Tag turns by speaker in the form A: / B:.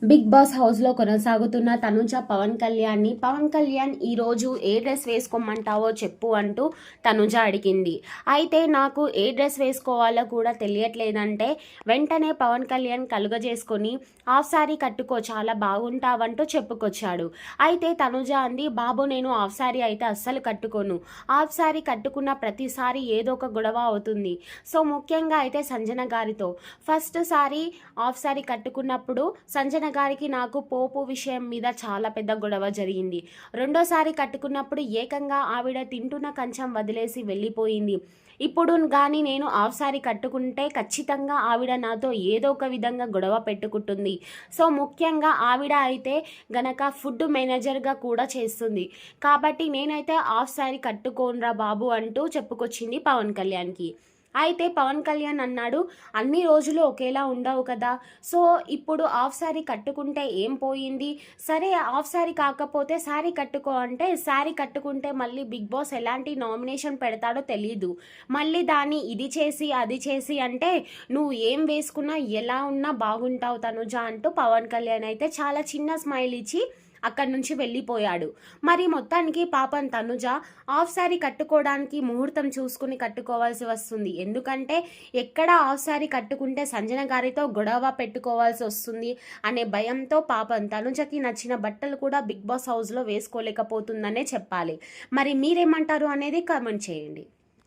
A: Big boss హౌస్లో కొనసాగుతున్న తనుజ పవన్ కళ్యాణ్ ఈరోజు ఏ డ్రెస్ వేసుకోమంటావో చెప్పు అంటూ తనుజ అడిగింది. అయితే నాకు ఏ డ్రెస్ వేసుకోవాలో కూడా తెలియట్లేదంటే వెంటనే పవన్ కళ్యాణ్ కలుగజేసుకొని హాఫ్ సారీ కట్టుకో చాలా బాగుంటావంటూ చెప్పుకొచ్చాడు. అయితే తనుజ అంది, బాబు నేను హాఫ్ సారీ అయితే అస్సలు కట్టుకోను, హాఫ్ సారీ కట్టుకున్న ప్రతిసారి ఏదో ఒక గొడవ అవుతుంది. సో ముఖ్యంగా అయితే సంజన గారితో ఫస్ట్ సారీ హాఫ్ సారీ కట్టుకున్నప్పుడు సంజన గారికి నాకు పోపు విషయం మీద చాలా పెద్ద గొడవ జరిగింది. రెండోసారి కట్టుకున్నప్పుడు ఏకంగా ఆవిడ తింటున్న కంచం వదిలేసి వెళ్ళిపోయింది. ఇప్పుడు కానీ నేను హాఫ్ సారీ కట్టుకుంటే ఖచ్చితంగా ఆవిడ నాతో ఏదో ఒక విధంగా గొడవ పెట్టుకుంటుంది. సో ముఖ్యంగా ఆవిడ అయితే గనక ఫుడ్ మేనేజర్గా కూడా చేస్తుంది. కాబట్టి నేనైతే హాఫ్ సారీ కట్టుకోనరా బాబు అంటూ చెప్పుకొచ్చింది పవన్ కళ్యాణ్కి. అయితే పవన్ కళ్యాణ్ అన్నాడు, అన్ని రోజులు ఒకేలా ఉండవు కదా, సో ఇప్పుడు హాఫ్ సారీ కట్టుకుంటే ఏం పోయింది, సరే హాఫ్ సారీ కాకపోతే శారీ కట్టుకో అంటే శారీ కట్టుకుంటే మళ్ళీ బిగ్ బాస్ ఎలాంటి నామినేషన్ పెడతాడో తెలీదు, మళ్ళీ దాన్ని ఇది చేసి అది చేసి అంటే నువ్వు ఏం వేసుకున్నా ఎలా ఉన్నా బాగుంటావు తనుజ అంటూ పవన్ కళ్యాణ్ అయితే చాలా చిన్న స్మైల్ ఇచ్చి అక్కడి నుంచి వెళ్ళిపోయాడు. మరి మొత్తానికి పాపం తనుజ హాఫ్ సారీ కట్టుకోవడానికి ముహూర్తం చూసుకుని కట్టుకోవాల్సి వస్తుంది. ఎందుకంటే ఎక్కడ హాఫ్ సారీ కట్టుకుంటే సంజన గారితో గొడవ పెట్టుకోవాల్సి వస్తుంది అనే భయంతో పాపం తనుజకి నచ్చిన బట్టలు కూడా బిగ్ బాస్ హౌస్లో వేసుకోలేకపోతుందనే చెప్పాలి. మరి మీరేమంటారు అనేది కామెంట్ చేయండి.